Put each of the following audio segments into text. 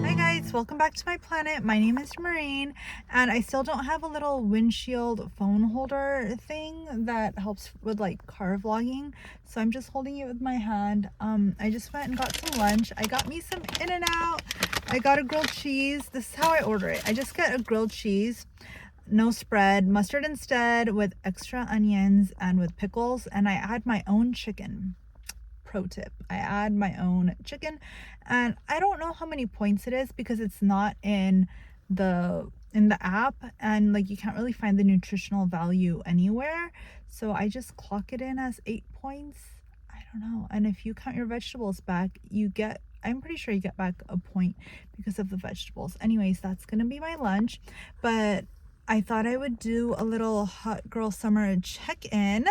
Hi guys, welcome back to my planet. My name is Marine, and I still don't have a little windshield phone holder thing that helps with like car vlogging, so I'm just holding it with my hand. I just went and got some lunch. I got me some In-N-Out. I got a grilled cheese. This is how I order it. I just get a grilled cheese, no spread, mustard instead, with extra onions and with pickles, and I add my own chicken. Pro tip, I add my own chicken, and I don't know how many points it is because it's not the app, and like you can't really find the nutritional value anywhere, so I just clock it in as 8 points. I don't know. And if you count your vegetables back, I'm pretty sure you get back a point because of the vegetables. Anyways, that's gonna be my lunch, but I thought I would do a little hot girl summer check-in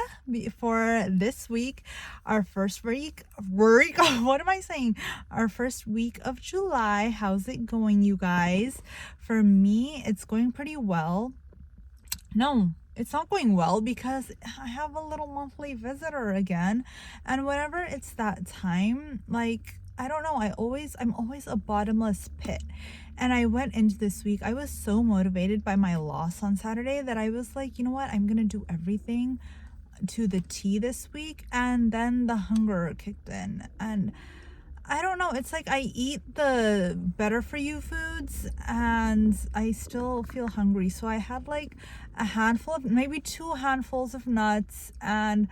for this week, our first week, what am I saying? Our first week of July. How's it going, you guys? For me, it's going pretty well. No, it's not going well because I have a little monthly visitor again, and whenever it's that time, like, I don't know, I'm always a bottomless pit. And I went into this week, I was so motivated by my loss on Saturday that I was like, you know what, I'm gonna do everything to the T this week. And then the hunger kicked in, and I don't know, it's like I eat the better for you foods and I still feel hungry. So I had like a handful of, maybe 2 handfuls of nuts, and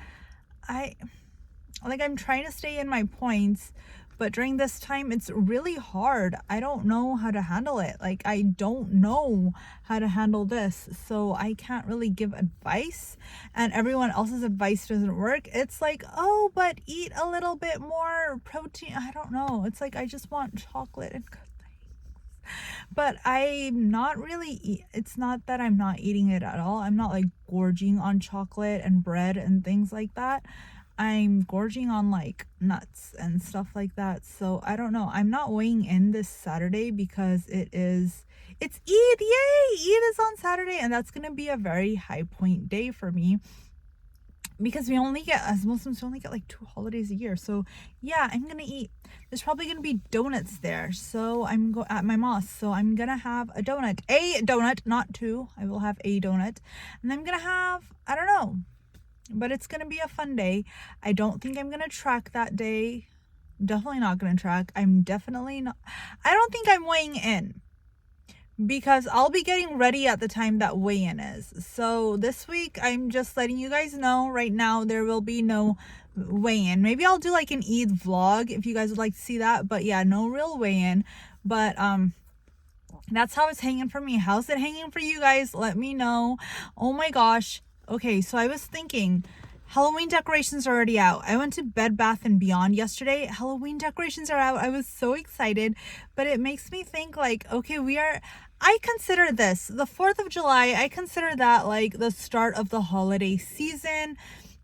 I'm trying to stay in my points, but during this time it's really hard. I don't know how to handle it. Like, I don't know how to handle this, so I can't really give advice, and everyone else's advice doesn't work. It's like, oh, but eat a little bit more protein. I don't know. It's like I just want chocolate and good things, but I'm not really it's not that I'm not eating it at all. I'm not like gorging on chocolate and bread and things like that. I'm gorging on like nuts and stuff like that. So I don't know. I'm not weighing in this Saturday because it's Eid. Yay! Eid is on Saturday, and that's gonna be a very high point day for me because as Muslims, we only get like 2 holidays a year. So yeah, I'm gonna eat. There's probably gonna be donuts there. So at my mosque. So I'm gonna have a donut, not 2. I will have a donut, and I'm gonna have, I don't know, but it's gonna be a fun day. I don't think I'm gonna track that day. Definitely not gonna track. I don't think I'm weighing in because I'll be getting ready at the time that weigh-in is. So this week, I'm just letting you guys know right now there will be no weigh-in. Maybe I'll do like an Eid vlog if you guys would like to see that, but yeah, no real weigh-in. But that's how it's hanging for me. How's it hanging for you guys? Let me know. Oh my gosh. Okay, so I was thinking, Halloween decorations are already out. I went to Bed Bath & Beyond yesterday. Halloween decorations are out. I was so excited, but it makes me think like, okay, I consider this, the 4th of July, I consider that like the start of the holiday season.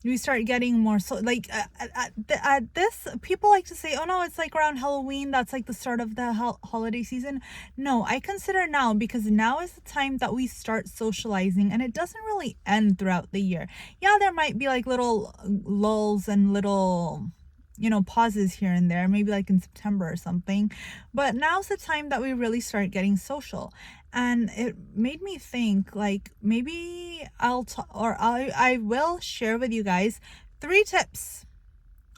We start getting more, so like at this, people like to say, oh no, it's like around Halloween, that's like the start of the holiday season. No, I consider now, because now is the time that we start socializing, and it doesn't really end throughout the year. Yeah, there might be like little lulls and little, pauses here and there, maybe like in September or something, but now's the time that we really start getting social. And it made me think like maybe I will share with you guys 3 tips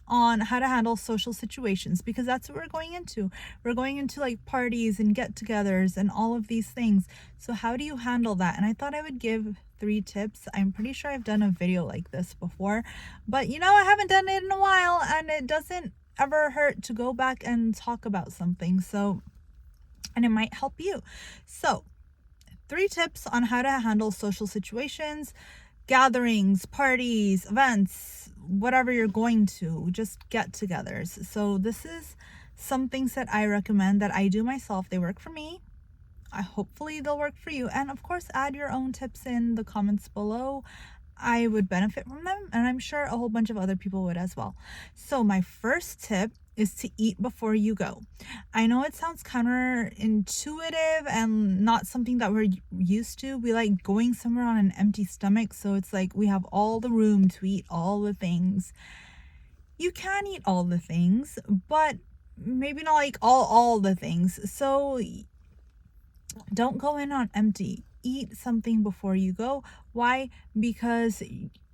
on how to handle social situations, because that's what we're going into. We're going into like parties and get-togethers and all of these things. So how do you handle that? And I thought I would give 3 tips. I'm pretty sure I've done a video like this before, but I haven't done it in a while, and it doesn't ever hurt to go back and talk about something. And it might help you. So 3 tips on how to handle social situations, gatherings, parties, events, whatever you're going to, just get-togethers. So this is some things that I recommend that I do myself. They work for me. Hopefully they'll work for you. And of course, add your own tips in the comments below. I would benefit from them, and I'm sure a whole bunch of other people would as well. So my first tip is to eat before you go. I know it sounds counterintuitive and not something that we're used to. We like going somewhere on an empty stomach, so it's like we have all the room to eat all the things. you can eat all the things, but maybe not like all the things. So don't go in on empty. Eat something before you go. Why? Because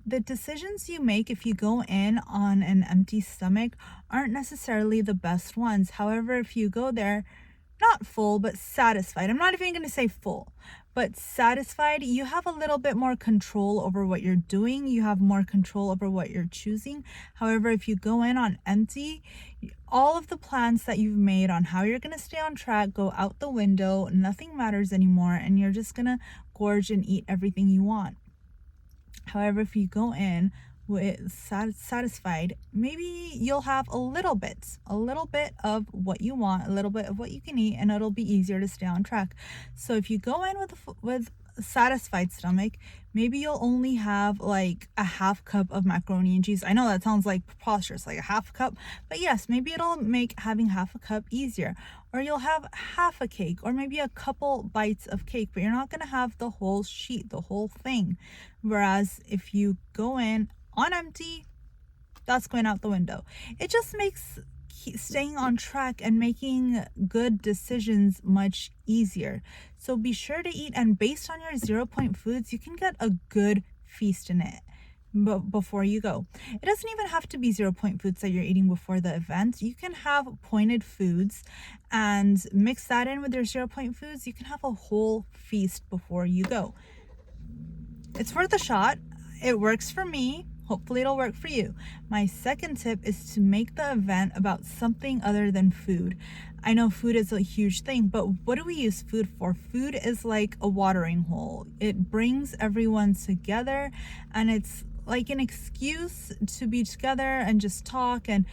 the decisions you make if you go in on an empty stomach aren't necessarily the best ones. However, if you go there not full, but satisfied, I'm not even going to say full, but satisfied, you have a little bit more control over what you're doing. You have more control over what you're choosing. However, if you go in on empty, all of the plans that you've made on how you're going to stay on track go out the window. Nothing matters anymore, and you're just going to gorge and eat everything you want. However, if you go in with satisfied, maybe you'll have a little bit of what you want, a little bit of what you can eat, and it'll be easier to stay on track. So if you go in with a satisfied stomach, maybe you'll only have like a half cup of macaroni and cheese. I know that sounds like preposterous, like a half cup, but yes, maybe it'll make having half a cup easier. Or you'll have half a cake, or maybe a couple bites of cake, but you're not going to have the whole sheet, the whole thing. Whereas if you go in on empty, that's going out the window. It just makes staying on track and making good decisions much easier. So be sure to eat, and based on your 0 point foods, you can get a good feast in it before you go. It doesn't even have to be 0 point foods that you're eating before the event. You can have pointed foods and mix that in with your 0 point foods. You can have a whole feast before you go. It's worth a shot. It works for me. Hopefully it'll work for you. My second tip is to make the event about something other than food. I know food is a huge thing, but what do we use food for? Food is like a watering hole. It brings everyone together, and it's like an excuse to be together and just talk and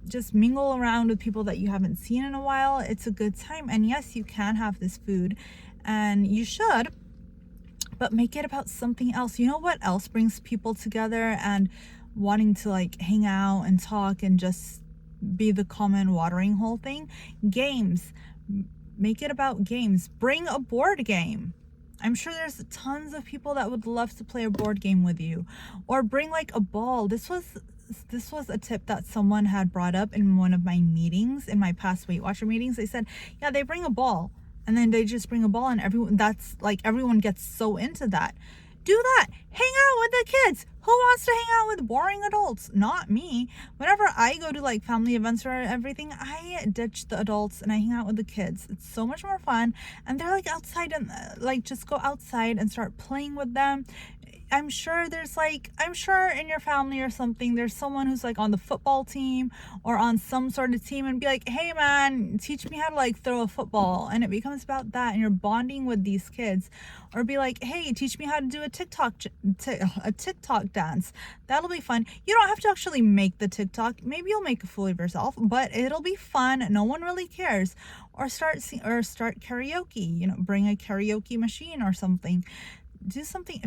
just mingle around with people that you haven't seen in a while. It's a good time. And yes, you can have this food, and you should, but make it about something else. You know what else brings people together and wanting to like hang out and talk and just be the common watering hole thing? Games. Make it about games. Bring a board game. I'm sure there's tons of people that would love to play a board game with you. Or bring like a ball. This was a tip that someone had brought up in one of my meetings, in my past Weight Watcher meetings. They said, yeah, they bring a ball. And then they just bring a ball, and everyone gets so into that. Do that. Hang out with the kids. Who wants to hang out with boring adults? Not me. Whenever I go to like family events or everything, I ditch the adults and I hang out with the kids. It's so much more fun. And they're like outside, and like just go outside and start playing with them. I'm sure in your family or something, there's someone who's like on the football team or on some sort of team, and be like, hey man, teach me how to like throw a football. And it becomes about that, and you're bonding with these kids. Or be like, hey, teach me how to do a TikTok dance. That'll be fun. You don't have to actually make the TikTok. Maybe you'll make a fool of yourself, but it'll be fun. No one really cares. Or start karaoke. Bring a karaoke machine or something. Do something.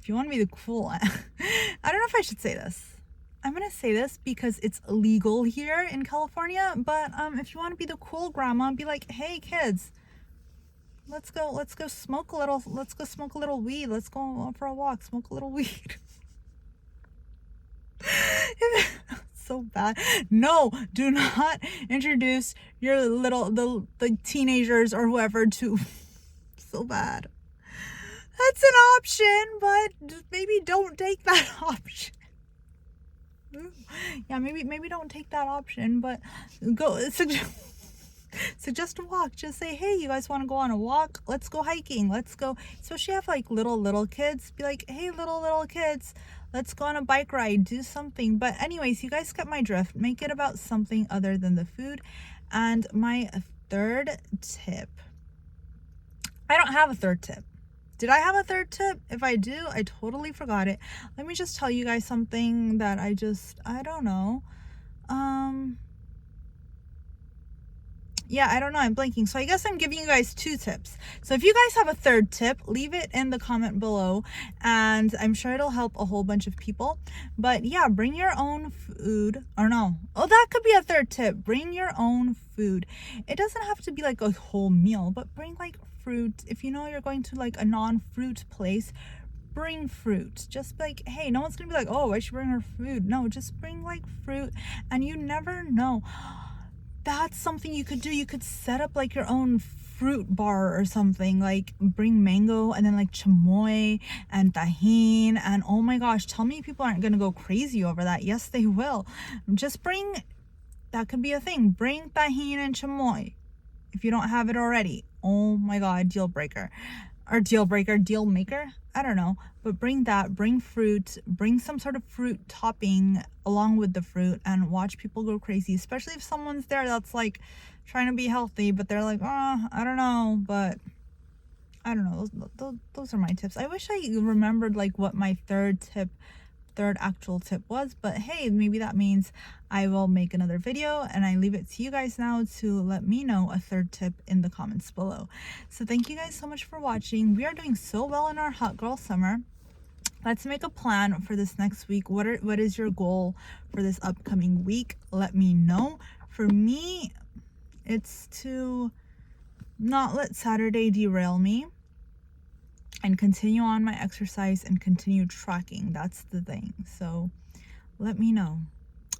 If you want to be the cool, I don't know if I should say this. I'm going to say this because it's illegal here in California, but if you want to be the cool grandma, be like, hey kids, let's go smoke a little weed. Let's go for a walk, smoke a little weed. So bad. No, do not introduce your the teenagers or whoever to so bad. That's an option, but maybe don't take that option. Yeah, maybe don't take that option, but go suggest a walk. Just say, hey, you guys want to go on a walk? Let's go hiking. Let's go. Especially if like little kids, be like, hey, little kids, let's go on a bike ride. Do something. But anyways, you guys get my drift. Make it about something other than the food. And my third tip. I don't have a third tip. Did I have a third tip? If I do, I totally forgot it. Let me just tell you guys something that I don't know. Yeah, I don't know. I'm blanking. So I guess I'm giving you guys 2 tips. So if you guys have a third tip, leave it in the comment below, and I'm sure it'll help a whole bunch of people. But yeah, bring your own food. Or no. Oh, that could be a third tip. Bring your own food. It doesn't have to be like a whole meal, but bring like fruit. If you know you're going to like a non-fruit place, bring fruit. Just like, hey, no one's gonna be like, oh, I should bring her food. No, just bring like fruit. And you never know, that's something you could do. You could set up like your own fruit bar or something, like bring mango and then like chamoy and tajin, and oh my gosh, tell me people aren't gonna go crazy over that. Yes, they will. Just bring, that could be a thing, bring tajin and chamoy if you don't have it already. Oh my god, deal breaker. Or deal breaker, deal maker, I don't know. But bring that, bring fruit, bring some sort of fruit topping along with the fruit, and watch people go crazy, especially if someone's there that's like trying to be healthy, but they're like, oh, I don't know. But I don't know, those are my tips. I wish I remembered like what my third actual tip was, but hey, maybe that means I will make another video, and I leave it to you guys now to let me know a third tip in the comments below. So thank you guys so much for watching. We are doing so well in our hot girl summer. Let's make a plan for this next week. What is your goal for this upcoming week? Let me know. For me, it's to not let Saturday derail me and continue on my exercise and continue tracking. That's the thing. So let me know.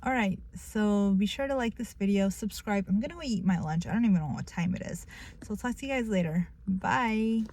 All right, so be sure to like this video, subscribe. I'm gonna go eat my lunch. I don't even know what time it is. So I'll talk to you guys later. Bye.